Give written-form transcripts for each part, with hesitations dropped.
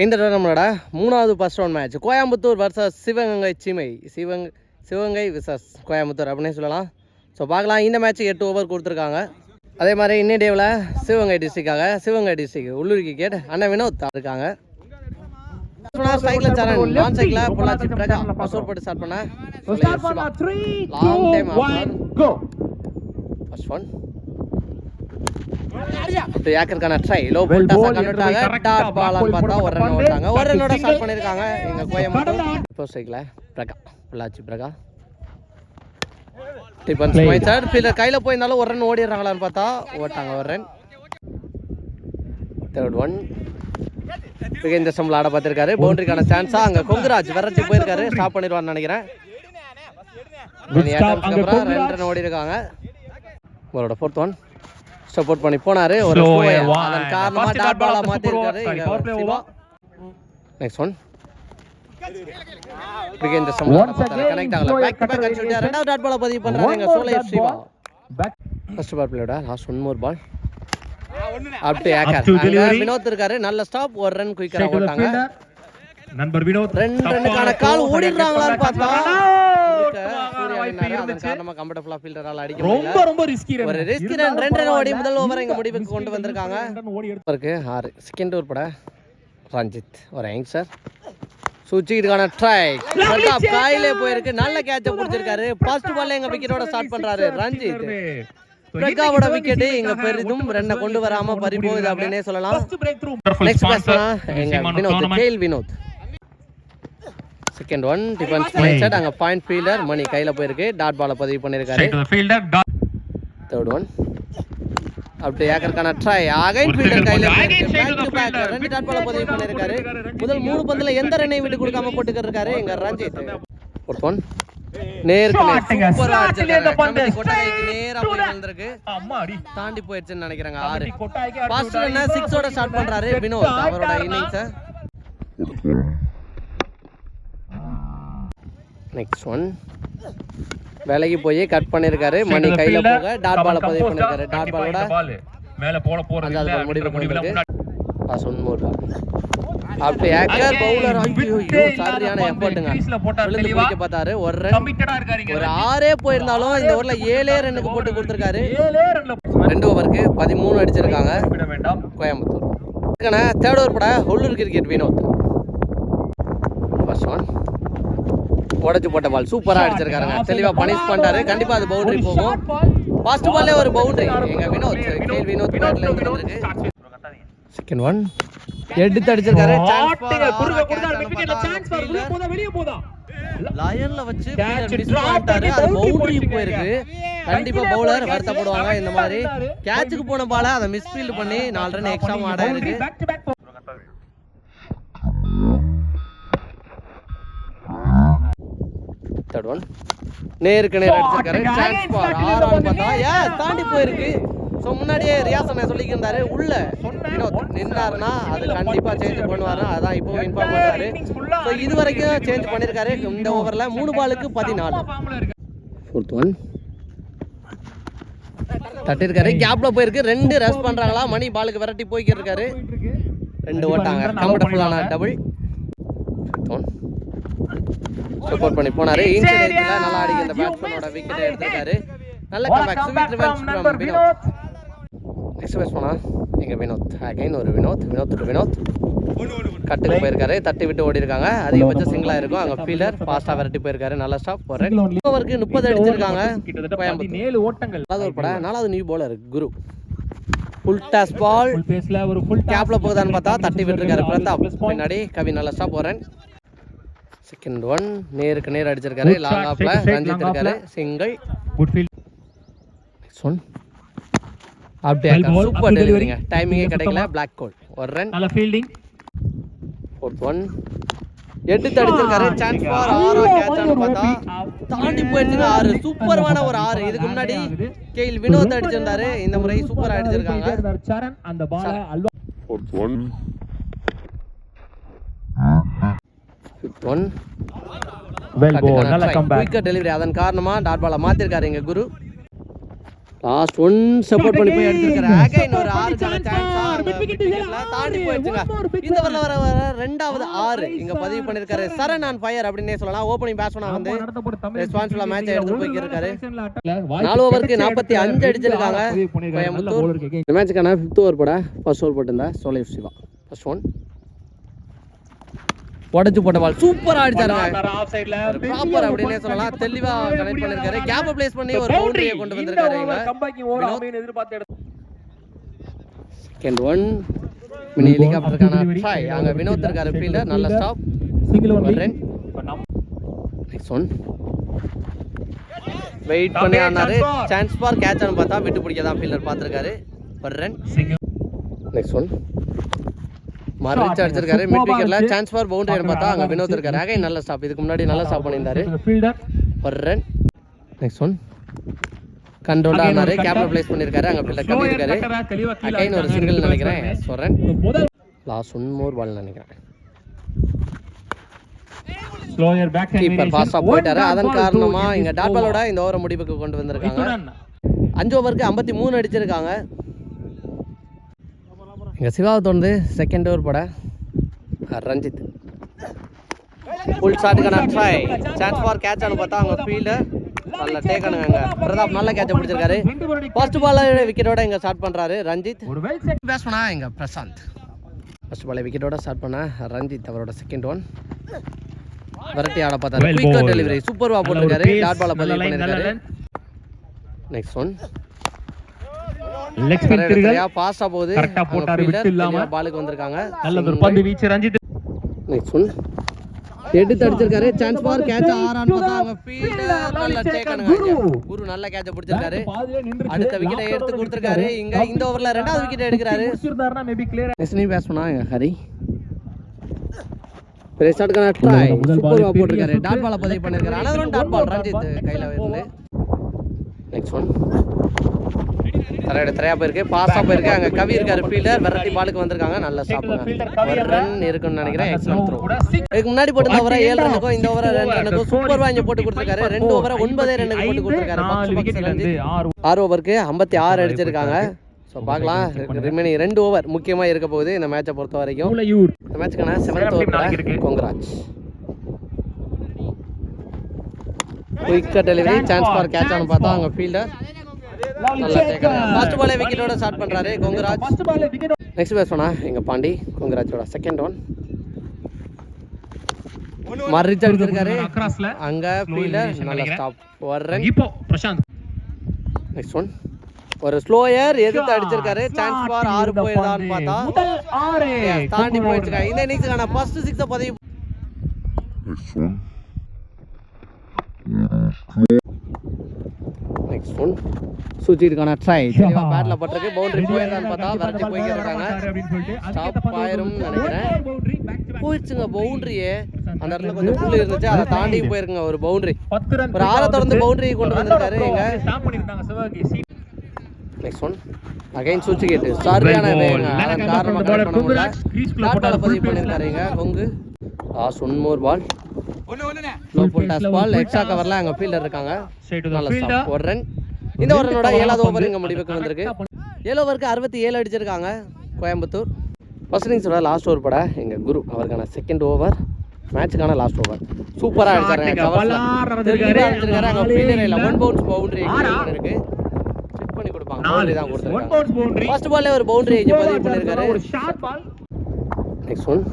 இந்த நம்மளோட மூணாவது first round match Coimbatore versus Sivaganga சீமை சிவகங்கை விசஸ் கோயம்புத்தூர் அப்படின்னே சொல்லலாம். ஸோ பார்க்கலாம். இந்த மேட்ச் 8 ஓவர் கொடுத்துருக்காங்க. அதே மாதிரி இன்னும் டேவில் சிவகங்கை டிஸ்ட்ரிக்ட் உள்ளூர் கிரிக்கெட் அண்ணன் வினோத் இருக்காங்க. சைக்கிள் சரண் நான் சைக்கிள் பொள்ளாச்சி பிரகா பசோர் போட்டு ஸ்டார்ட் பண்ண லாங் டைம் ஃபர்ஸ்ட் ஒன் ஏக்கருக்கான ட்ரை லோ போல்டா கன்வெர்ட்டாக டாட் பாலான்னு பார்த்தா ஒரு ரன் ஓட்டாங்க. ஒரு ரன்னோட ஸ்டார்ட் பண்ணியிருக்காங்க எங்கள் கோயம்புத்தூர். இப்போ சைக்கிள் பிரகா பொள்ளாச்சி பிரகா டிபன்ஸ் மைச்சர் ஃபீல்டர் கையில் போயிருந்தாலும் ஒரு ரன் ஓடிடுறாங்களான்னு பார்த்தா ஓட்டாங்க ஒரு ரன். தேர்ட் ஒன் இந்த சம்பளம் ஆட பார்த்துருக்காரு. பவுண்டரிக்கான சான்ஸா அங்கே கொங்குராஜ் விரட்டி போயிருக்காரு. ஸ்டாப் பண்ணிடுவான்னு நினைக்கிறேன். 2 ரன் ஓடி இருக்காங்க. உங்களோட ஃபோர்த் ஒன் சப்போர்ட் பண்ணி போனாரு. ஒரு அதன் காரணமா டாட் பாலா மாத்தி இருக்காரு. நெக்ஸ்ட் ஒன் இந்த சம்பளம் கனெக்ட் ஆகல. பேக் டு பேக் அடிச்சிட்டாரு. ரெண்டாவது டாட் பாலா பதிவு பண்றாரு எங்க சோலை சிவா. ஃபர்ஸ்ட் பால் பிளேயோட last one more ball up to ஏக்கர். வினோத் இருக்காரு. நல்ல ஸ்டாப். ஒரு ரன் குயிக்கரா போட்டாங்க. நண்பர் வினோத் 2 ரன்னுக்கான கால் ஓடிறாங்களான்னு பார்த்தா காரணமா கம்ஃபர்டபுளா ஃபீல்டரால அடிக்க முடியல. ரொம்ப ரிஸ்கி ரன். ஒரு ரிஸ்கி ரன் 2 ரன் ஓடி முதல் ஓவர் இங்க முடிவுக்கு கொண்டு வந்திருக்காங்க. ஓவருக்கு 6 செகண்ட் ஓவர் பட ரஞ்சித் ஒரு யங்ஸ்டர் சுச்சிக்கான ட்ரை பிரதாப் காயிலே போயிருக்கு. நல்ல கேட்ச பிடிச்சிருக்காரு. ஃபர்ஸ்ட் பால்ல எங்க விக்கெட்டோட ஸ்டார்ட் பண்றாரு ரஞ்சித். பிரகாவோட விக்கெட் இங்க பெரிதும் ரன்னை கொண்டு வராம பறி போகுது அப்படின்னே சொல்லலாம். நெக்ஸ்ட் பேட்ஸ்மேன் எங்க Vinod KL Vinod. Second one defence mind அங்க பாயிண்ட் ஃபீல்டர் மணி கையில போயிருக்கு. டாட் பால பதிவு பண்ணிருக்காரு. தேர்ட் ஒன் அப்படியே ஏக்கருக்கான ட்ரை அகைன் ஃபீல்டர் கையில பேக் டு பேக் 2 டாட் பால பதிவு பண்ணிருக்காரு. முதல் 3 பந்துல எந்த ரன்னையும் விட்டு கொடுக்காம போட்டுக்கிட்டு இருக்காரு எங்க ரஞ்சித். ஃபோர்த் ஒன் நேருக்கு சூப்பரா அடிச்சிருக்காரு. கமிட்டி கொட்டாய்க்கு நேரா போய் வந்திருக்கு. தாண்டி போயிடுச்சுன்னு நினைக்கிறேங்க. 6 ஃபர்ஸ்ட் ரன் 6 ஓட ஸ்டார்ட் பண்றாரு வினோத் அவரோட இன்னிங்ஸ். நெக்ஸ்ட் ஒன் வேலைக்கு போய் கட் பண்ணிருக்காரு. மணி கையில போக டாட் பால பதிவு பண்ணிருக்காரு. டாட் பாலோட மேல போட போறாங்க. முடிவு பண்ணிருக்கு. பாஸ் ஒன் மோர் பால் அப்படி ஏக்கர் பவுலர் ஐயோ சரியான எஃபோர்ட்டுங்க. விழுந்து போய்க்க பார்த்தாரு. ஒரு ரன் ஒரு 6 போயிருந்தாலும் இந்த ஓவர்ல 7 ரன்னுக்கு போட்டு கொடுத்துருக்காரு. 2 ஓவருக்கு 13 அடிச்சிருக்காங்க கோயம்புத்தூர். தேர்ட் ஓவர் பட உள்ளூர் கிரிக்கெட் வினோத். ஃபர்ஸ்ட் ஒன் உடச்சு போட்ட பால் சூப்பரா அடிச்சிருக்காருங்க. தெளிவா பனிஷ் பண்ணிட்டாரு. கண்டிப்பா அது பவுண்டரி போகும். ஃபர்ஸ்ட் பால்லே ஒரு பவுண்டரி எங்க வினோத் கேஎல் வினோத் பேட்ல இருந்து வந்திருக்கு. செகண்ட் ஒன் எடுத்து அடிச்சிருக்காரு. லயன்ல வச்சு மிஸ் பண்ணிட்டாரு. அது பவுண்டரி போயிருக்கு. கண்டிப்பா பவுலர் வருத்தப்படுவாங்க. இந்த மாதிரி கேட்சுக்கு போன பால அதை மிஸ் ஃபீல்ட் பண்ணி 4 ரன் எக்ஸ்ட்ரா ஆட இருக்கு. தேர்ட் ஒன் நேருக்கு நேர் அடிச்சிருக்காரு. சான்ஸ் ஃபார் 6 பார்த்தா தாண்டி போயிருக்கு. ஸோ முன்னாடியே ரியாஸ் அண்ணன் சொல்லிக்கிருந்தாரு உள்ள வினோத் நின்றாருன்னா அது கண்டிப்பாக சேஞ்ச் பண்ணுவாரு. அதான் இப்போ இன்ஃபார்ம் பண்ணுறாரு. ஸோ இது வரைக்கும் சேஞ்ச் பண்ணியிருக்காரு. இந்த ஓவரில் 3 பாலுக்கு 14. ஃபோர்த் ஒன் தட்டிருக்காரு. கேப்ல போயிருக்கு. 2 ரஷ் பண்ணுறாங்களா. மணி பாலுக்கு விரட்டி போய்க்கிட்டு இருக்காரு. 2 ஓட்டாங்க. கம்ஃபர்டபுளான டபுள். ஃபிஃப்த் ஒன் சப்போர்ட் பண்ணி போனாரு. இன்சைட்ல நல்லா அடிக்க இந்த பேட்ஸ்மேனோட விக்கெட் எடுத்துட்டாரு. நல்ல comeback sweet revenge from Vinod. Next பேட்ஸ்மேனா எங்க வினோத் அகைன் ஒரு வினோத் கட்டுக்கு போயிருக்காரு. தட்டி விட்டு ஓடி இருக்காங்க. அதிகபட்ச சிங்கிளா இருக்கும். அங்க ஃபீல்டர் ஃபாஸ்டா விரட்டி போயிருக்காரு. நல்ல ஸ்டாப். ஒரு ஓவருக்கு 30 அடிச்சிருக்காங்க கோயம்புத்தூர். 7 ஓட்டங்கள். அதாவது பட 4வது நியூ பவுலர் குரு ஃபுல் டாஸ் பால் ஒரு ஃபுல் கேப்ல போகுதான்னு பார்த்தா தட்டி விட்டு இருக்காரு பிரதாப். பின்னாடி கவி நல்ல ஸ்டாப். ஒரு ரன். செகண்ட் ஒன் நேருக்கு நேர் அடிச்சிருக்காரு. லாங் ஆஃப்ல ரஞ்சித் இருக்காரு. Single good field. Next one அப்படியே சூப்பர் டெலிவரிங்க. டைமிங்கே கிடைக்கல. பிளாக் கோல். ஒரு ரன். நல்ல ஃபீல்டிங். ஃபோர்த் ஒன் எடுத்து அடிச்சிருக்காரு. சான்ஸ் ஃபார் 6 கேட்ச்னு பார்த்தா தாண்டி போயிடுச்சுங்க. 6 சூப்பரான ஒரு 6. இதுக்கு முன்னாடி கேஎல் வினோத் அடிச்சிருந்தாரு. இந்த முறை சூப்பரா அடிச்சிருக்காங்க. சரண் அந்த பால அல்வா. Fourth one fifth one well போ நல்ல கம்பேக் குயிக் டெலிவரி. அதன் காரணமா டாட் பால மாத்திருக்காரு எங்க குரு. லாஸ்ட் ஒன் சப்போர்ட் பண்ணி போய் எடுத்துருக்காரு. அகைன் ஒரு 6க்கான சான்ஸ் தாண்டி போயிடுச்சுங்க. இந்த வர ரெண்டாவது 6 இங்க பதிவு பண்ணிருக்காரு. சரண் ஆன் ஃபயர் அப்படின்னே சொல்லலாம். ஓப்பனிங் பேட்ஸ்மேனா வந்து ரெஸ்பான்சிபிளா மேட்சை எடுத்து போயிருக்காரு. 4 ஓவருக்கு 45 அடிச்சிருக்காங்க கோயம்புத்தூர். இந்த மேட்சுக்கான 5th ஓவர் போட ஃபர்ஸ்ட் ஓவர் போட்டிருந்தா சோலை சிவா. ஃபர்ஸ்ட் ஒன் உடச்சு போட்ட பால் சூப்பரா அடிச்சாருங்க. ப்ராப்பர் அப்படினே சொல்லலாம். தெளிவா கனெக்ட் பண்ணிருக்காரு. கேப் ப்ளேஸ் பண்ணி ஒரு பவுண்டரியை கொண்டு வந்திருக்காரு. செகண்ட் ஒன் மினி ஹெலிகாப்டருக்கான ட்ரை. அங்க வினோத் இருக்காரு ஃபீல்டர். நல்ல stop. Single one run. Next one wait பண்ணி ஆனாரு. சான்ஸ் ஃபார் கேட்ச் ஆன பார்த்தா விட்டு பிடிக்க தான் ஃபீல்டர் பார்த்திருக்காரு. ஒரு ரன். நெக்ஸ்ட் ஒன் மரிச் அடிச்சிருக்காரு. மிட் விக்கெட்ல சான்ஸ் ஃபார் பவுண்டரி பார்த்தா அங்க வினோத் இருக்காரு. அகைன் நல்ல ஸ்டாப். இதுக்கு முன்னாடி நல்ல ஸ்டாப் பண்ணியிருந்தாரு. ஒரு ரன். நெக்ஸ்ட் ஒன் கண்ட்ரோலா ஆனாரு. கேப்ல பிளேஸ் பண்ணிருக்காரு. அங்க ஃபீல்டர் கம்மி இருக்காரு. அகைன் ஒரு சிங்கிள் நினைக்கிறேன். ஒரு ரன். லாஸ்ட் ஒன் மோர் பால் நினைக்கிறேன். கீப்பர் ஃபாஸ்டா போயிட்டாரு. அதன் காரணமா இங்க டாட் பாலோட இந்த ஓவரை முடிவுக்கு கொண்டு வந்திருக்காங்க. 5 ஓவருக்கு 53 அடிச்சிருக்காங்க. இங்கே சிவாவை தொடர்ந்து செகண்ட் ஓவர் போட ரஞ்சித் ஃபுல் ஷாட்டுக்கான ட்ரை. சான்ஸ் ஃபார் கேட்ச் ஆனு பார்த்தா அவங்க ஃபீல்டர் நல்ல டேக் ஆனுங்க. பிரதாப் நல்ல கேட்சை பிடிச்சிருக்காரு. ஃபர்ஸ்ட் பால் விக்கெட்டோட இங்கே ஸ்டார்ட் பண்ணுறாரு ரஞ்சித். பேட்ஸ்மேனா இங்கே பிரசாந்த். ஃபர்ஸ்ட் பால் விக்கெட்டோட ஸ்டார்ட் பண்ண ரஞ்சித். அவரோட செகண்ட் ஒன் விரட்டி ஆட பார்த்தாரு. குயிக் டெலிவரி சூப்பர்வா போட்டிருக்காரு. டாட் பாலை பதிவு பண்ணியிருக்காரு. நெக்ஸ்ட் ஒன் லெக் ஸ்பின் திருகல் பாஸ்டா போகுது. கரெக்ட்டா போட்டாரு. விட்டு இல்லாம பாலுக்கு வந்திருக்காங்க. நல்ல ஒரு பந்து வீச்சு ரஞ்சித். நெக்ஸ்ட் ஒன் எடுத்து அடிச்சிருக்காரு. சான்ஸ் ஃபார் கேட்ச் ஆறான்னு பார்த்தாங்க ஃபீல்டர் நல்ல டேக் பண்ணுங்க. குரு நல்ல கேட்சை பிடிச்சிருக்காரு. அடுத்த விக்கெட்டை எடுத்து கொடுத்திருக்காரு. இங்க இந்த ஓவர்ல ரெண்டாவது விக்கெட் எடுக்கறாரு. முடிச்சிருந்தாருனா மேபி கிளியர். நெக்ஸ்ட் பேட்ஸ்மேனா ஹரி பிரேஸ்டாட்கான ட்ரை சூப்பர்வா போட்டிருக்காரு. டாட் பால் பதிவு பண்ணிருக்காரு. another one dot ball Ranjith கையில இருந்து. நெக்ஸ்ட் ஒன் தரையா போயிருக்கு. பாஸா போயிருக்கு. அங்க கவி இருக்காரு ஃபீல்டர். வெரைட்டி பாலுக்கு வந்திருக்காங்க. நல்ல ஸ்டாப்புங்க. ஒரு ரன் இருக்குன்னு நினைக்கிறேன். Excellent throw. இதுக்கு முன்னாடி போட்ட ஓவரா 7 ரன்னுக்கும் இந்த ஓவரா 2 ரன்னுக்கும் சூப்பர்வா இங்க போட்டு கொடுத்திருக்காரு. 2 ஓவரா 9 ரன்னுக்கு போட்டு கொடுத்திருக்காரு. 6 ஓவருக்கு 56 அடிச்சிருக்காங்க. சோ பார்க்கலாம். ரிமைனிங் 2 ஓவர் முக்கியமா இருக்க போகுது இந்த மேட்சை பொறுத்த வரைக்கும். இந்த மேட்சுக்கான 7th over congrats. Quick delivery chance for catch ஆன பார்த்தா அங்க ஃபீல்டர் நல்லா டேக்கர். ஃபர்ஸ்ட் பாலே விக்கெட்டோட ஸ்டார்ட் பண்றாரு கோங்கராஜ். நெக்ஸ்ட் பேட்ஸ்மேனா எங்க பாண்டி. கோங்கராஜோட செகண்ட் ஒன் மரிச் அடிச்சிருக்காரு. அங்க ஃபீல்டர் நல்ல ஸ்டாப். ஒரு ரன். இப்போ பிரசாந்த். நெக்ஸ்ட் ஒன் ஒரு ஸ்லோயர் எதிர்த்து அடிச்சிருக்காரு. சான்ஸ் ஃபார் 6 போயிடுதான்னு பார்த்தா தாண்டி போயிடுச்சு. இந்த இன்னிங்ஸ்க்கான ஃபர்ஸ்ட் 6 பதிவு. நெக்ஸ்ட் ஒன் சுஜித்துக்கான ட்ரை. தெளிவா பேட்ல பட்டிருக்கு. பவுண்டரி போயிருந்தான்னு பார்த்தா விரட்டி போயிருக்காங்க. ஸ்டாப் ஆயிரும் நினைக்கிறேன். போயிடுச்சுங்க பவுண்டரியே. அந்த இடத்துல கொஞ்சம் புல் இருந்துச்சு. அதை தாண்டி போயிருக்குங்க ஒரு பவுண்டரி. ஒரு 6 தொடர்ந்து பவுண்டரி கொண்டு வந்திருக்காரு இங்க. நெக்ஸ்ட் ஒன் அகைன் சுவிட்ச் கேட் சரியான வேங்க. அதன் காரணமா கரெக்ட் பண்ண முடியல. டாட் பால் பதிவு பண்ணிருக்காரு இங்க Kongu. Last one more ball. Low full toss ball. Extra கவர்ல அங்க ஃபீல்டர் இருக்காங்க. நல்ல ஸ்டாப். ஒரு ரன். இந்த ஓவரோட 7வது ஓவர் இங்க முடிவுக்கு வந்திருக்கு. 7 ஓவருக்கு 67 அடிச்சிருக்காங்க கோயம்புத்தூர். ஃபர்ஸ்ட் இன்னிங்ஸோட லாஸ்ட் ஓவர் பட எங்க குரு அவருக்கான செகண்ட் ஓவர் மேட்சுக்கான லாஸ்ட் ஓவர் சூப்பரா அடிச்சாருங்க. கவர்ல திருப்பி அடிச்சிருக்காரு. அங்க ஃபீல்டர் இல்ல. 1 பவுன்ஸ் பவுண்டரி பண்ணிருக்கு. செக் பண்ணி கொடுப்பாங்க. பவுண்டரி தான் கொடுத்திருக்காங்க. ஃபர்ஸ்ட் பால்ல ஒரு பவுண்டரி இங்க பதிவு பண்ணிருக்காரு. ஒரு short ball. Next one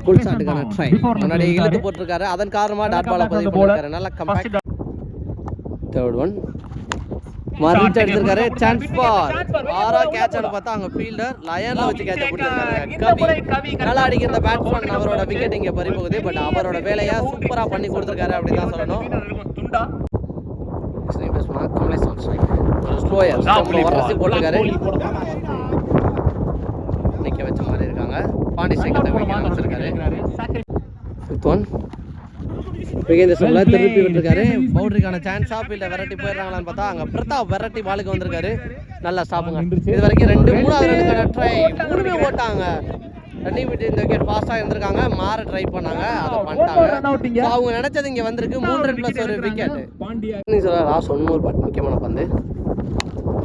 full ஷாட்டுக்கான ட்ரை. முன்னாடி இழுத்து போட்டுருக்காரு. அதன் காரணமா டாட் பால் பதிவு பண்ணிருக்காரு. நல்ல கம்பேக்ட். தேர்ட் ஒன் மரிச் அடிச்சிருக்காரு. சான்ஸ் ஃபார் 6 கேட்ச் ஆன பார்த்தா அங்க ஃபீல்டர் லயன்ல வச்சு கேட்ச் பிடிச்சிருக்காரு. கவி நல்லா அடிக்கிற இந்த பேட்ஸ்மேன் அவரோட விக்கெட் இங்க பறி போகுது. பட் அவரோட வேலையை சூப்பரா பண்ணி கொடுத்திருக்காரு அப்படி தான் சொல்லணும். ஒரு ஸ்லோயர் வரசி போட்டிருக்காரு. நிக்க வச்ச மாதிரி இருக்காங்க. பாண்டி செகண்ட் விக்கெட் வச்சிருக்காரு. ஃபிஃப்த் ஒன் விகேந்திர சொல்ல திருப்பி விட்டுருக்காரு. பவுண்டரிக்கான சான்ஸ் ஆஃப் இல்ல வெரைட்டி போயிடுறாங்களான்னு பார்த்தா அங்க பிரதாப் வெரைட்டி பாலுக்கு வந்திருக்காரு. நல்லா ஸ்டாப்புங்க. இது வரைக்கும் 2 3வது ரன்னுக்கான ட்ரை. 3மே ஓட்டாங்க. ரன்னிங் விட்டு இந்த விக்கெட் ஃபாஸ்ட்டாக இருந்திருக்காங்க, மாற ட்ரை பண்ணாங்க, அதை பண்ணிட்டாங்க. அவங்க நினைச்சது இங்கே வந்திருக்கு 3 ரன் ப்ளஸ் ஒரு விக்கெட். லாஸ்ட் 1 more பாட் முக்கியமான பந்து,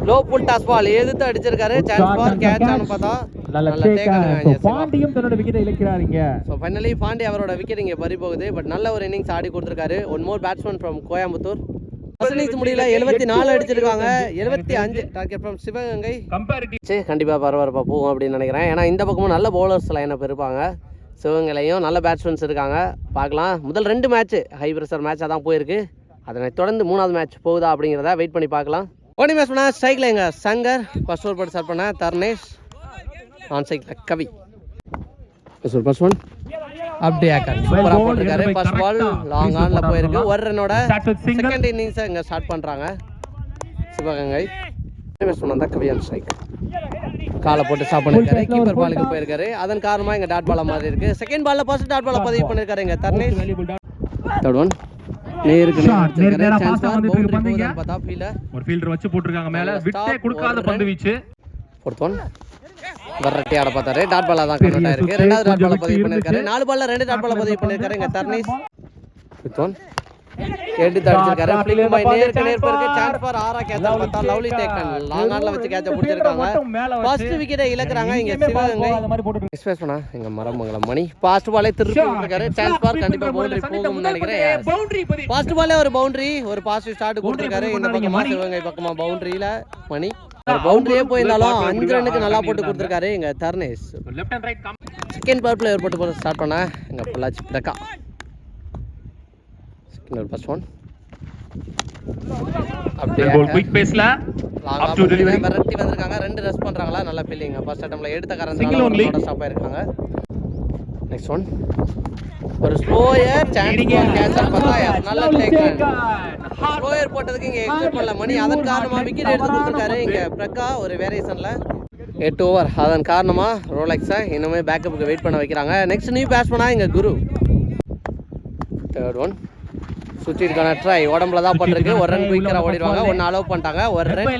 லோ புல் டாஸ் பால் எதிர்த்து அடிச்சிருக்காரு, சான்ஸ் ஃபார் கேட்ச் ஆனு பார்த்தா நல்ல டேக் ஆனாங்க. பாண்டியும் தன்னோட விக்கெட்டை இழக்கிறாருங்க. ஸோ ஃபைனலி பாண்டி அவரோட விக்கெட் இங்கே பறி போகுது. பட் நல்ல ஒரு இன்னிங்ஸ் ஆடி கொடுத்துருக்காரு. 1 more batsman from Coimbatore. Innings முடியல 74 அடிச்சிருக்காங்க, 75 டார்கெட் ஃப்ரம் சிவகங்கை. கண்டிப்பாக பரபரப்பாக போகும் அப்படின்னு நினைக்கிறேன். ஏன்னா இந்த பக்கமும் நல்ல பவுலர்ஸ் லைனப் இருப்பாங்க, சிவகங்கையிலையும் நல்ல பேட்ஸ்மேன்ஸ் இருக்காங்க. பார்க்கலாம். முதல் 2 மேட்ச் ஹை ப்ரெஷர் மேட்சாக தான் போயிருக்கு. அதனை தொடர்ந்து 3வது மேட்ச் போகுதா அப்படிங்கிறத வெயிட் பண்ணி பார்க்கலாம். ஓடி மேட்ச் பண்ணால் ஸ்ட்ரைக்கில் எங்கள் சங்கர், ஃபர்ஸ்ட் ஓவர் போட்டு ஸ்டார்ட் பண்ண தர்னேஷ், ஆன் சைக்கில் கவி. ஃபர்ஸ்ட் ஒன் அப்படியே சூப்பராக போட்டிருக்காரு. ஃபர்ஸ்ட் பால் லாங் ஆன்ல போயிருக்கு. ஒரு ரன்னோட செகண்ட் இன்னிங்ஸை இங்கே ஸ்டார்ட் பண்ணுறாங்க சிவகங்கை. சொன்னா கவி ஆன் ஸ்ட்ரைக், காலை போட்டு ஸ்டாப் பண்ணிருக்காரு. கீப்பர் பாலுக்கு போயிருக்காரு. அதன் காரணமாக இங்கே டாட் பால் மாதிரி இருக்கு. செகண்ட் பால்ல ஃபர்ஸ்ட் டாட் பாலை பதிவு பண்ணிருக்காரு இங்கே தர்னேஷ். தேர்ட் ஒன் நேருக்கு பார்த்தா ஃபீல்டர் ஒரு ஃபீல்டர் வச்சு போட்டுருக்காங்க மேல, விட்டே கொடுக்காத பந்து வீச்சு. ஃபோர்த் ஒன் வரட்டி ஆட பார்த்தாரு, டாட் பாலா தான் கரெக்டா இருக்கு. ரெண்டாவது டாட் பாலை பதிவு பண்ணிருக்காரு. 4 பால்ல 2 டாட் பாலை பதிவு பண்ணிருக்காரு இங்க தர்னேஷ். ஃபிஃப்த் ஒன் எடுத்து அடிச்சிருக்காரு. ஃபிளிக் பை நேருக்கு நேர் போயிருக்கு. சான்ஸ் ஃபார் ஆரா கேட்ச் பார்த்தா லவ்லி டேக்கன், லாங் ஆன்ல வச்சு கேட்ச் பிடிச்சிருக்காங்க. ஃபர்ஸ்ட் விக்கெட்டை இழக்குறாங்க இங்க சிவகங்கை. எக்ஸ்பிரஸ் பண்ணா எங்க மரமங்கலம் மணி ஃபாஸ்ட் பாலே திருப்பி விட்டுருக்காரு. சான்ஸ் ஃபார் கண்டிப்பா பவுண்டரி போகும்னு நினைக்கிறேன். ஃபர்ஸ்ட் பாலே ஒரு பவுண்டரி, ஒரு பாசிட்டிவ் ஸ்டார்ட் கொடுத்திருக்காரு. இந்த பக்கமா சிவகங்கை பக்கமா பவுண்டரியில மணி ஒரு பவுண்டரியே போயிருந்தாலும் 5 ரன்னுக்கு நல்லா போட்டு கொடுத்திருக்காரு இங்க தர்னேஷ். செகண்ட் பவர் பிளேயர் போட்டு ஸ்டார்ட் பண்ண எங்க பொள்ளாச்சி பிரகா. ஃபர்ஸ்ட் ஒன் அப்படியே குயிக் பேஸ்ல அப் டு டெலிவரி வரட்டி வந்திருக்காங்க. 2 ரஸ் பண்றாங்களா, நல்ல ஃபீலிங். ஃபர்ஸ்ட் அட்டம்ப்ல எடுத்த காரணத்தால ஸ்டாப் ஆயிருக்காங்க. நெக்ஸ்ட் ஒன் ஒரு slower chance for catch on பார்த்தா நல்ல டேக்கன். ஸ்லோயர் போட்டதுக்கு இங்க எக்ஸ்பெக்ட் பண்ணல மணி, அதன் காரணமா விக்கெட் எடுத்து கொடுத்திருக்காரு இங்க பிரகா ஒரு வேரியேஷன்ல. 8 ஓவர், அதன் காரணமா ரோலெக்ஸை இன்னுமே பேக்கப்புக்கு வெயிட் பண்ண வைக்கிறாங்க. நெக்ஸ்ட் நியூ பேட்ஸ்மேனா இங்க குரு. தேர்ட் ஒன் சுற்றிருக்கான ட்ரை உடம்புல தான் பண்ணிருக்கு. ஒரு ரன் குயிக்கரா ஓடிடுவாங்க. 1 அலோவ் பண்ணிட்டாங்க, ஒரு ரன்.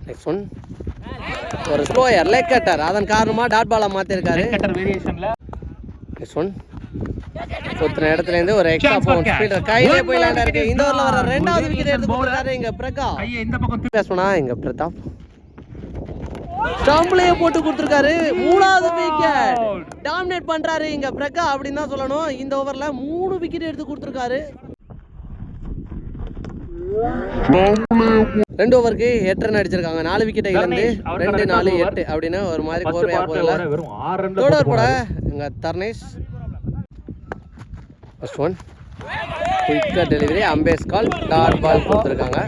நெக்ஸ்ட் ஒன் ஒரு ஸ்லோயர் லெக் கட்டர், அதன் காரணமா டாட் பாலா மாத்திருக்காரு. நெக்ஸ்ட் ஒன் சுத்தின இடத்துல இருந்து ஒரு எக்ஸ்ட்ரா பவுன்ஸ் ஃபீல்டர் கையிலே போய் லேண்ட் இருக்கு. இந்த ஓவர்ல வர 2வது விக்கெட் எடுத்து போறாரு இங்க பிரகா. இந்த பக்கம் பேசணும்னா இங்க பிரதாப் ஸ்டம்ப்லயே போட்டு கொடுத்திருக்காரு. 3வது விக்கெட் டாமினேட் பண்றாரு இங்க பிரகா அப்படின்னு தான் சொல்லணும். இந்த ஓவர்ல 3 விக்கெட் எடுத்து கொடுத்திருக்காரு. 2 ஓவருக்கு 8 ரன் அடிச்சிருக்காங்க. 4 விக்கெட்டை இழந்து 2 4 8 அப்படின்னு ஒரு மாதிரி கோர்வையா போகல. தோடர் போட இங்க Tharnesh. First one quick delivery, அம்பேஸ் கால், டாட் பால் கொடுத்துருக்காங்க.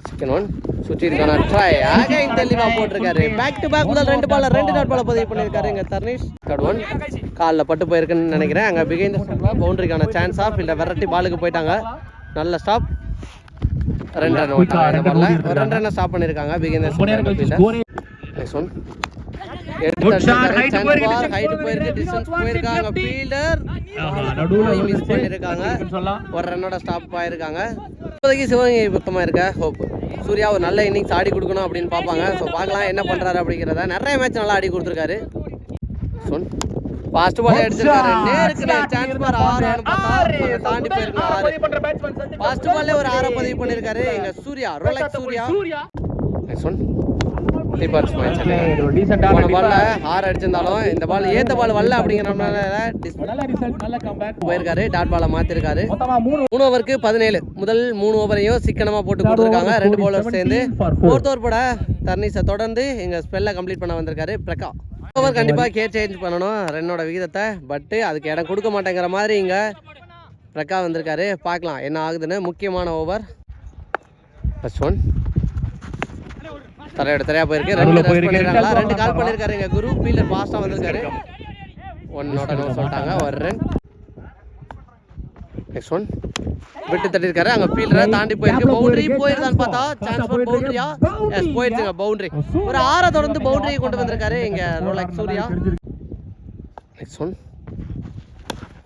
செகண்ட் ஒன் சுற்றிருக்கான ட்ரை அகைன் தெளிவா போட்டிருக்காரு. பேக் டு பேக் முதல் 2 பால்ல 2 டாட் பால் பதிவு பண்ணிருக்காரு இங்க தர்னேஷ். தேர்ட் ஒன் கால்ல பட்டு போயிருக்குன்னு நினைக்கிறேன். அங்க பிகைண்ட் பவுண்டரிக்கான சான்ஸ் ஆஃப் இல்ல வெரட்டி பாலுக்கு போயிட்டாங்க. நல்ல ஸ்டாப், 2 ரன் ஓட்டாங்க. ஒரு 2 ரன் ஸ்டாப் பண்ணிருக்காங்க பிகைண்ட் ஃபீல்டர். நெக்ஸ்ட் ஒன் எடுத்து சான்ஸ் ஃபார் ஹைட் போயிருக்கு, டிஸ்டன்ஸ் போயிருக்காங்க ஃபீல்டர் நடுவுல மிஸ் பண்ணிருக்காங்க. ஒரு ரன்னோட ஸ்டாப் ஆயிருக்காங்க. இப்போதைக்கு சிவகங்கை பக்கமா இருக்க ஹோப் சூர்யா ஒரு நல்ல இன்னிங்ஸ் ஆடி கொடுக்கணும் அப்படின்னு பார்ப்பாங்க. ஸோ பார்க்கலாம் என்ன பண்றாரு அப்படிங்கிறத. நிறைய மேட்ச் நல்லா ஆடி கொடுத்துருக்காரு. ஃபாஸ்ட் பால் அடிச்சிருக்காரு, நேருக்கு நேர் சான்ஸ் ஃபார் 6 பார்த்தா தாண்டி போயிருக்கு 6. ஃபாஸ்ட் பால்ல ஒரு 6 பதிவு பண்ணிருக்காரு இங்க Surya, Rolex Surya. Next one departs match போன பால்ல 6 அடிச்சிருந்தாலும் இந்த பால் ஏத்த பால் வரல அப்படிங்கறனால போயிருக்காரு. டாட் பாலை மாத்திருக்காரு. 3 ஓவருக்கு 17 முதல் 3 ஓவரையும் சிக்கனமா போட்டு கொடுத்துருக்காங்க 2 பவுலர்ஸ் சேர்ந்து. 4th ஓவர் போட தர்னீஸை தொடர்ந்து எங்க ஸ்பெல்ல கம்ப்ளீட் பண்ண வந்திருக்காரு பிரகா. ஓவர் கண்டிப்பா கேட் சேஞ்ச் பண்ணணும் ரன்னோட விகிதத்தை, பட் அதுக்கு இடம் கொடுக்க மாட்டேங்கிற மாதிரி இங்க பிரகா வந்திருக்காரு. பார்க்கலாம் என்ன ஆகுதுன்னு. முக்கியமான ஓவர். ஃபர்ஸ்ட் ஒன் தரையா போயிருக்கு. 2 ரன் பண்ணிருக்காங்களா, 2 கால் பண்ணிருக்காரு இங்க குரு. ஃபீல்டர் ஃபாஸ்டா வந்திருக்காரு. 1 நாட் நோ சொல்லிட்டாங்க, ஒரு ரன். நெக்ஸ்ட் ஒன் விட்டு தட்டிருக்காரு. அங்க ஃபீல்டரை தாண்டி போயிருக்கு. பவுண்டரி போயிருந்தான்னு பார்த்தா சான்ஸ் ஃபார் பவுண்டரியா? எஸ் போயிருச்சுங்க பவுண்டரி. ஒரு 6 தொடர்ந்து பவுண்டரியை கொண்டு வந்திருக்காரு இங்க ரோலெக்ஸ் சூர்யா. நெக்ஸ்ட் ஒன்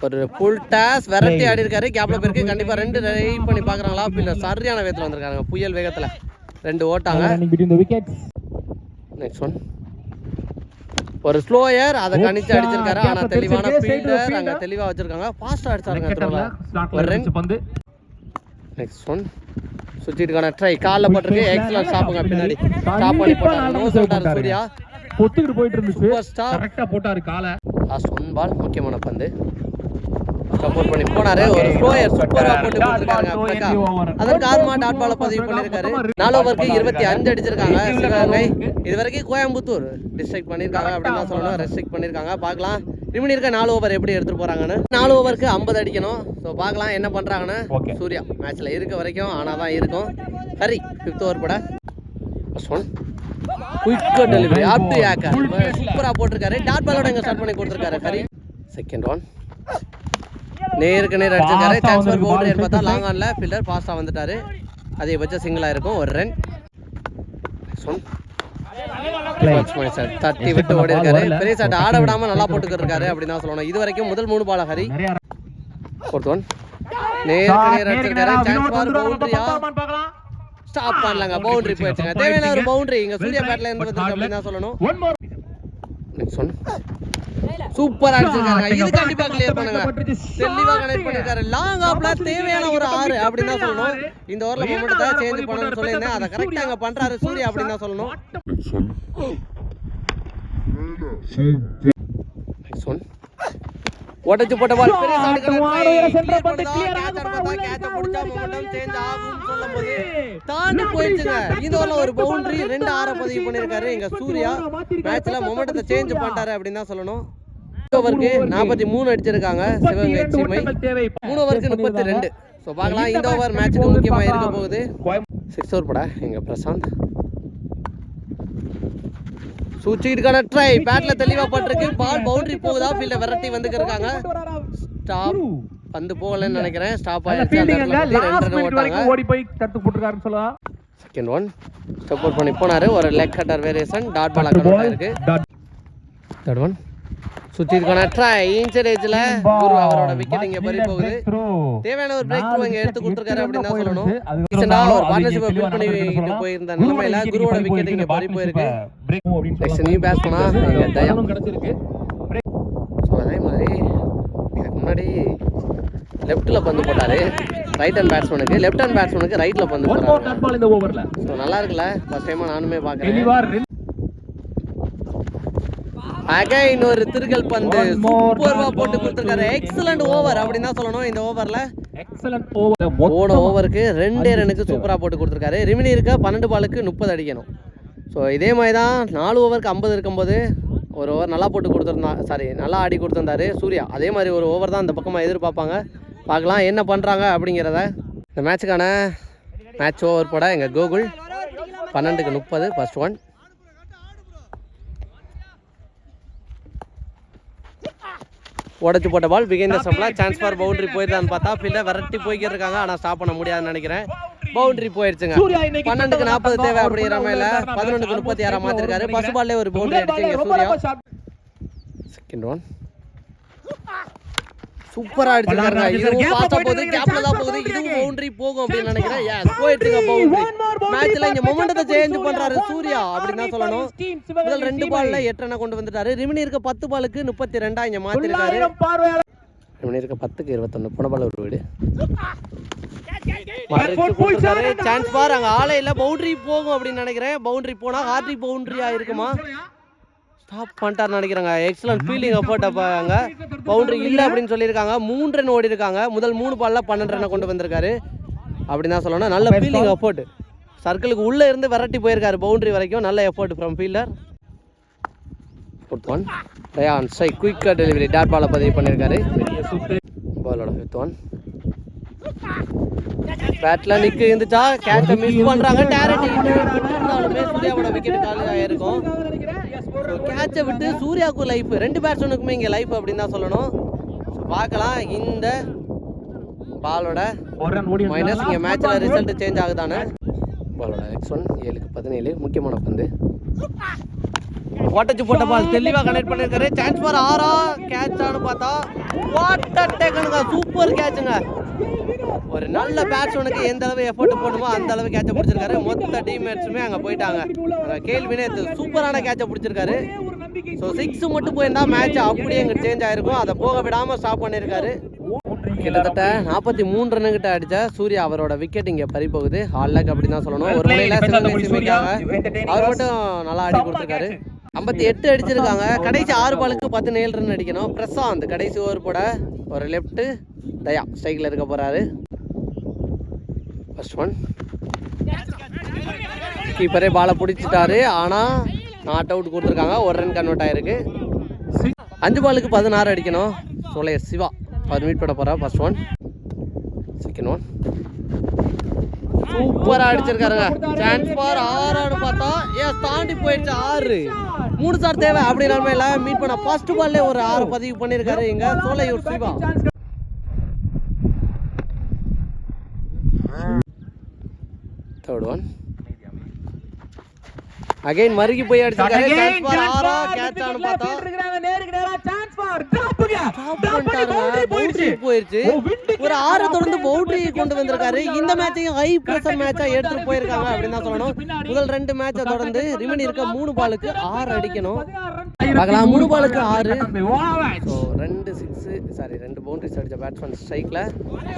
ஒரு ஃபுல் டாஸ் வெரைட்டி ஆடி இருக்காரு. கேப்ல போயிருக்கு. கண்டிப்பா 2 ட்ரை பண்ணி பாக்குறாங்களா? ஃபீல்டர் சரியான வேகத்துல வந்திருக்காங்க, புயல் வேகத்துல 2 ஓட்டாங்க. நெக்ஸ்ட் ஒன் ஒரு ஸ்லோயர் அதை கணிச்சு அடிச்சிருக்காரு. ஆனா தெளிவான ஃபீல்டர் அங்க தெளிவா வச்சிருக்காங்க. ஃபாஸ்டா அடிச்சாருங்க. ஒரு ரன். நெக்ஸ்ட் ஒன் சுத்திட்டுக்கான ட்ரை கால்ல போட்டுருக்கு. எக்ஸலன்ட் ஸ்டாப்புங்க. பின்னாடி ஸ்டாப் பண்ணி போட்டாரு. நோ சொல்றாரு சூர்யா. பொத்துக்கிட்டு போயிட்டு இருந்துச்சு. சூப்பர் ஸ்டார் கரெக்ட்டா போட்டாரு காலை. லாஸ்ட் ஒன் பால் முக்கியமான பந்து சப்போர்ட் பண்ணி போனாரு. ஒரு ஸ்லோயர் சூப்பரா போட்டு கொடுத்திருக்காங்க. அதற்கு ஆர்மா டாட் பால் பதிவு பண்ணிருக்காரு. 4 ஓவருக்கு 25 அடிச்சிருக்காங்க சிவகங்கை. இதுவரைக்கும் கோயம்புத்தூர் டிஸ்ட்ரிக்ட் பண்ணிருக்காங்க அப்படின்னு தான் சொல்லணும். ரெஸ்ட்ரிக்ட் பண்ணிருக்காங்க. பார்க்கலாம் ரிமினி இருக்க 4 ஓவர் எப்படி எடுத்துட்டு போறாங்கன்னு. 4 ஓவருக்கு 50 அடிக்கணும். ஸோ பார்க்கலாம் என்ன பண்றாங்கன்னு. சூர்யா மேட்ச்ல இருக்க வரைக்கும் ஆனாதான் இருக்கும். ஹரி 5th ஓவர் போட quick delivery up to acre சூப்பரா போட்டிருக்காரு. டாட் பாலோட இங்க ஸ்டார்ட் பண்ணி கொடுத்திருக்காரு ஹரி. செகண்ட் ஒன் நேருக்கு நேர் அடிச்சிருக்காரு. சான்ஸ் ஃபார் பவுண்டரி பார்த்தா லாங் ஆன்ல ஃபீல்டர் பாஸ்டா வந்துட்டாரு. அதிகபட்ச சிங்கிளா இருக்கும். ஒரு ரன். தட்டி விட்டு ஓடி இருக்காரு. பெரிய சாட் ஆட விடாம நல்லா போட்டுக்கிட்டு இருக்காரு அப்படின்னு தான் சொல்லணும். இது வரைக்கும் முதல் 3 பால் ஹரி. ஃபோர்த் ஒன் நேருக்கு நேர் அடிச்சிருக்காரு. சான்ஸ் ஃபார் பவுண்டரியா ஸ்டாப் பண்ணலாங்க. பவுண்டரி போயிடுச்சுங்க. தேவையான ஒரு பவுண்டரி இங்க சூர்யா பேட்ல இருந்து வந்துருக்கு அப்படின்னு தான் சொல்லணும். நெக்ஸ்ட் ஒன் சூப்பரா அடிச்சிருக்காங்க. இது கண்டிப்பா கிளியர் பண்ணுங்க. தெளிவா கனெக்ட் பண்ணிருக்காரு. லாங் ஆப்ல தேவையான ஒரு 6 அப்படின்னு தான் சொல்லணும். இந்த ஓவர்ல மொமெண்டத்தை சேஞ்ச் பண்ணணும்னு சொல்லியிருந்தேன். அதை கரெக்டா அங்க பண்றாரு சூர்யா அப்படின்னு தான் சொல்லணும். நெக்ஸ்ட் ஒன் ஓட்டச்சு போட்ட பால் பெரிய தாண்டி போயிடுச்சுங்க. இந்த ஓவர்ல ஒரு பவுண்டரி 2 6 பதிவு பண்ணிருக்காரு. இங்க சூர்யா மேட்ச்ல மொமெண்டத்தை சேஞ்ச் பண்ணிட்டாரு அப்படின்னு தான் சொல்லணும். ஓவருக்கு 43 அடிச்சிருக்காங்க சிவகங்கை சீமை. 3 ஓவருக்கு 32. ஸோ பார்க்கலாம் இந்த ஓவர் மேட்சுக்கு முக்கியமாக இருக்க போகுது. 6 ஓவர் பட எங்க பிரசாந்த் சூச்சிட்டுக்கான ட்ரை பேட்ல தெளிவா பட்டிருக்கு. பால் பவுண்டரி போகுதா ஃபீல்ட விரட்டி வந்துருக்காங்க. ஸ்டாப் பந்து போகலன்னு நினைக்கிறேன். ஸ்டாப் ஆயிடுச்சு. ஓடி போய் தட்டு போட்டுருக்காருன்னு சொல்லலாம். செகண்ட் ஒன் சப்போர்ட் பண்ணி போனாரு. ஒரு leg cutter variation dot ball convert ஆயிருக்கு. தேர்ட் ஒன் சுத்திட்டுக்கான ட்ரை இன்சரேஜ்ல குரு அவரோட விக்கெட் இங்க பறி போகுது. தேவையான ஒரு பிரேக் த்ரூ இங்க எடுத்து கொடுத்திருக்காரு அப்படின்னு தான் சொல்லணும். ரீசன்ட்டா ஒரு பார்ட்னர்ஷிப் பில்ட் பண்ணிட்டு போயிருந்த நிலைமையில குருவோட விக்கெட் இங்க பறி போயிருக்கு. நெக்ஸ்ட் நியூ பேட்ஸ்மனா இங்க தயம் கிடைச்சிருக்கு. சோ அதே மாதிரி இதுக்கு முன்னாடி லெஃப்ட்ல பந்து போட்டாரு ரைட் ஹேண்ட் பேட்ஸ்மனுக்கு. லெஃப்ட் ஹேண்ட் பேட்ஸ்மனுக்கு ரைட்ல பந்து போட்டாரு. இந்த ஓவர்ல சோ நல்லா இருக்குல. ஃபர்ஸ்ட் டைமா நானுமே பாக்குறேன். அகைன் ஒரு திருகல் பந்து சூப்பர்வா போட்டு கொடுத்திருக்காரு. எக்ஸலென்ட் ஓவர் அப்படின்னு தான் சொல்லணும். இந்த ஓவர்ல எக்ஸலென்ட் ஓவர். போன ஓவருக்கு 2 ரன்னுக்கு சூப்பரா போட்டு கொடுத்திருக்காரு. ரிமினி இருக்க 12 பாலுக்கு 30 அடிக்கணும். ஸோ இதே மாதிரி தான் 4 ஓவருக்கு 50 இருக்கும்போது ஒரு ஓவர் நல்லா போட்டு கொடுத்துருந்தா நல்லா ஆடி கொடுத்துருந்தாரு சூர்யா. அதே மாதிரி ஒரு ஓவர் தான் இந்த பக்கமாக எதிர்பார்ப்பாங்க. பார்க்கலாம் என்ன பண்ணுறாங்க அப்படிங்கிறத. இந்த மேட்சுக்கான மேட்ச் ஓவர் போட எங்கள் கோகுல் 12க்கு 30 ஃபர்ஸ்ட் ஒன். உடச்சு போட்ட பால் பிகைன் த ஸ்டம்ப்ல சான்ஸ் ஃபார் பவுண்டரி போயிருந்தான்னு பார்த்தா ஃபீல்டர் விரட்டி போய்க்கிட்டு இருக்காங்க. ஆனால் ஸ்டாப் பண்ண முடியாதுன்னு நினைக்கிறேன். பவுண்டரி போயிடுச்சுங்க. 12க்கு 40 தேவை அப்படிங்கிற மேல 11க்கு 36 மாத்திருக்காரு. ஃபர்ஸ்ட் பால்லே ஒரு பவுண்டரி அடிச்சுங்க சூர்யா. செகண்ட் ஒன் சூப்பரா அடிச்சிருக்காங்க. இதுவும் ஃபாஸ்டா போகுது. கேப்ல தான் போகுது. இதுவும் பவுண்டரி போகும் அப்படின்னு நினைக்கிறேன். எஸ் போயிடுச்சுங்க பவுண்டரி. மேட்ச்ல இங்க மொமெண்டத்தை சேஞ்ச் பண்றாரு சூர்யா அப்படின்னு தான் சொல்லணும். முதல் 2 பால்ல 8 ரன் கொண்டு வந்துட்டாரு. ரிமினி இருக்க 10 பாலுக்கு 32 இங்க மாத்திருக்காரு. ரிமினி இருக்க 10க்கு 21 போன பால் ஒரு வீடு சான்ஸ் பார். அங்க ஆளே இல்ல. பவுண்டரி போகும் அப்படின்னு நினைக்கிறேன். பவுண்டரி போனா ஹார்ட்ரி பவுண்டரியா இருக்குமா? ஸ்டாப் பண்ணிட்டாரு நினைக்கிறாங்க. எக்ஸலன்ட் ஃபீல்டிங் எஃபோர்ட் அங்க பவுண்டரி இல்ல அப்படின்னு சொல்லியிருக்காங்க. 3 ரன் ஓடி இருக்காங்க. முதல் 3 பால்ல 12 ரன் கொண்டு வந்திருக்காரு அப்படின்னு தான் சொல்லணும். நல்ல ஃபீல்டிங் எஃபோர்ட். சர்க்கிளுக்கு உள்ள இருந்து விரட்டி போயிருக்காரு பவுண்டரி வரைக்கும். நல்ல effort from fielder. Fourth one Rayan சை குயிக்கா டெலிவரி டாட் பால பதிவு பண்ணியிருக்காரு. பாலோட ஃபிஃப்த் ஒன் பேட்ல நிக்கு இருந்துச்சா கேட்ச மிஸ் பண்றாங்க. டேரக்ட் இருந்தாலுமே சூர்யாவோட விக்கெட் காலியா இருக்கும். கேட்சை விட்டு சூர்யாவுக்கு லைஃப். 2 பேட்ஸ்மேனுக்குமே இங்கே லைஃப் அப்படின்னு தான் சொல்லணும். பார்க்கலாம் இந்த பாலோட மைனஸ் இங்கே மேட்சில் ரிசல்ட் சேஞ்ச் ஆகுதானே. பாலோட நெக்ஸ்ட் ஒன் 7க்கு 17 முக்கியமான பந்து ஓட்டச்சு போட்ட பால் தெளிவாக கனெக்ட் பண்ணியிருக்காரு. சான்ஸ் ஃபார் 6 கேட்சானு பார்த்தா வாட்டர் டேக்கனுங்க. சூப்பர் கேட்சுங்க. ஒரு நல்ல பேட்ஸ்மேனுக்கு எந்த அளவு எஃபோர்ட் போடணுமோ அந்த அளவு கேட்சை பிடிச்சிருக்காரு. மொத்த டீம்மேட்ஸுமே அங்கே போயிட்டாங்க. கேள்வினே சூப்பரான கேட்சை பிடிச்சிருக்காரு. ஸோ 6 மட்டும் போயிருந்தா மேட்ச் அப்படியே எங்க சேஞ்ச் ஆயிருக்கும். அதை போக விடாம ஸ்டாப் பண்ணியிருக்காரு. கிட்டத்தட்ட 43 ரன் கிட்ட அடிச்ச சூர்யா அவரோட விக்கெட் இங்க பறி போகுது. ஆல் லக் அப்படின்னு தான் சொல்லணும். ஒரு முறையில சிவகங்கை சிமிக்காக அவர் மட்டும் நல்லா ஆடி கொடுத்துருக்காரு. 58 அடிச்சிருக்காங்க. கடைசி 6 பாலுக்கு 17 ரன் அடிக்கணும். பிரசாந்த் கடைசி ஓவர் போட ஒரு லெஃப்ட் தயா ஸ்ட்ரைக்ல இருக்க போறாரு. ஃபர்ஸ்ட் ஒன் கீப்பரே பாலை பிடிச்சிட்டாரு. ஆனா நாட் அவுட் கொடுத்துருக்காங்க. ஒரு ரன் கன்வெர்ட் ஆயிருக்கு. 5 பாலுக்கு 16 அடிக்கணும். சோலையர் சிவா அவர் மீட் பண்ண போறா. ஃபர்ஸ்ட் ஒன் செகண்ட் ஒன் சூப்பரா அடிச்சிருக்காருங்க. சான்ஸ் ஃபார் 6 பார்த்தா தாண்டி போயிடுச்சு. 6 3 சார் தேவை அப்படி நிலைமையில மீட் பண்ண ஃபர்ஸ்ட் பால்லே ஒரு 6 பதிவு பண்ணியிருக்காரு இங்க Solaiyur Siva. Third one again மறுகி போய் அடிச்சிருக்காரு. சான்ஸ் ஃபார் 6 கேட்ச் ஆன பார்த்தா பவுண்டரி போயிருச்சு. ஒரு 6 தொடர்ந்து பவுண்டரி கொண்டு வந்திருக்காரு. இந்த மேட்சையும் ஹை பிரஷர் மேட்சா எடுத்துட்டு போயிருக்காங்க அப்படின்னு தான் சொல்லணும். முதல் 2 மேட்சை தொடர்ந்து ரிமைன் இருக்க 3 பாலுக்கு 6 அடிக்கணும். பார்க்கலாம் 3 பாலுக்கு 6. ஸோ 2 பவுண்டரிஸ் அடிச்ச பேட்ஸ்மேன் ஸ்ட்ரைக்ல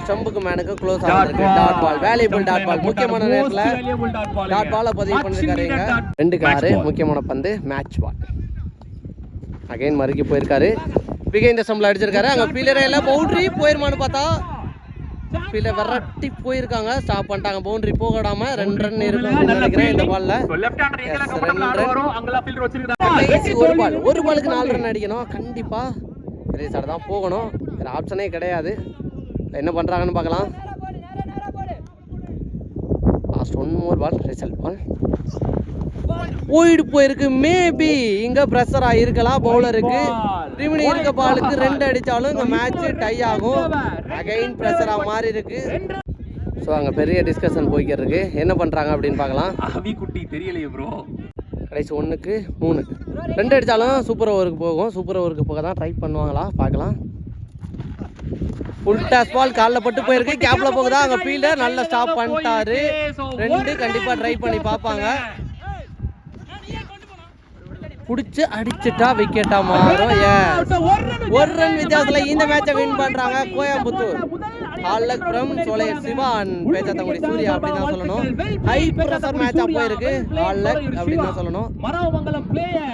ஸ்டம்புக்கு மேனுக்கு க்ளோஸ் ஆகிருக்கு. Dot ball valuable dot ball முக்கியமான நேரத்தில் டாட் பாலை பதிவு பண்ணிருக்காரு. இங்க 2க்கு 6 முக்கியமான பந்து மேட்ச் பால். அகைன் மறுக்கி போயிருக்காரு. பிகைண்ட் ஸ்டம்ப்ல அடிச்சிருக்காரு. அங்க ஃபீல்டரே இல்ல. பவுண்டரி போயிருமான்னு பார்த்தா ஃபீல்டர் விரட்டி போயிருக்காங்க. ஸ்டாப் பண்ணிட்டாங்க. பவுண்டரி போக விடாம 2 ரன் இருக்கும் நினைக்கிறேன் இந்த பால்ல. ஒரு பாலுக்கு 4 ரன் அடிக்கணும். கண்டிப்பா பெரிய சார் தான் போகணும். வேற ஆப்ஷனே கிடையாது. என்ன பண்றாங்கன்னு பார்க்கலாம். லாஸ்ட் 1 more பால் ரிசல்ட் பால் ஓய்டு போயிருக்கு. மேபி இங்க பிரஷரா இருக்கலாம் பவுலருக்கு. ரிமினி இருக்க பாலுக்கு 2 அடிச்சாலும் இந்த மேட்ச் டை ஆகும். அகைன் பிரஷரா மாறி இருக்கு. ஸோ அங்க பெரிய டிஸ்கஷன் போய்க்கிட்டு இருக்கு. என்ன பண்றாங்க அப்படின்னு பார்க்கலாம். தெரியலையே ப்ரோ. கடைசி 1க்கு 3 2 அடிச்சாலும் சூப்பர் ஓவருக்கு போகும். சூப்பர் ஓவருக்கு போக தான் ட்ரை பண்ணுவாங்களா பார்க்கலாம். ஃபுல் டாஸ் பால் காலில் பட்டு போயிருக்கு. கேப்ல போகுதா அங்க ஃபீல்டர் நல்லா ஸ்டாப் பண்ணிட்டாரு. 2 கண்டிப்பா ட்ரை பண்ணி பார்ப்பாங்க. புடிச்சு அடிச்சுட்டா விக்கெட்டா மாறும். ஒரு ரன் வித்தியாசத்துல இந்த மேட்சை வின் பண்றாங்க Coimbatore. All luck from Solaiyar Siva and Pechathangudi Surya அப்படின்னு தான் சொல்லணும். ஹை பிரஷர் மேட்சா போயிருக்கு. ஆல் லக் அப்படின்னு தான் சொல்லணும்.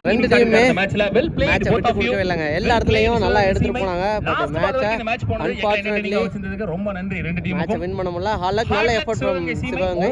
2 டீமுமே மேட்சை விட்டு கொடுக்கவே இல்லைங்க. எல்லா இடத்துலயும் நல்லா எடுத்துட்டு போனாங்க. பட் மேட்சை அன்பார்ச்சுனேட்லி ரொம்ப நன்றி. 2 டீமுக்கும் மேட்சை வின் பண்ண முடியல. ஆல் லக் நல்ல எஃபர்ட் ஃப்ரம் சிவகங்கை.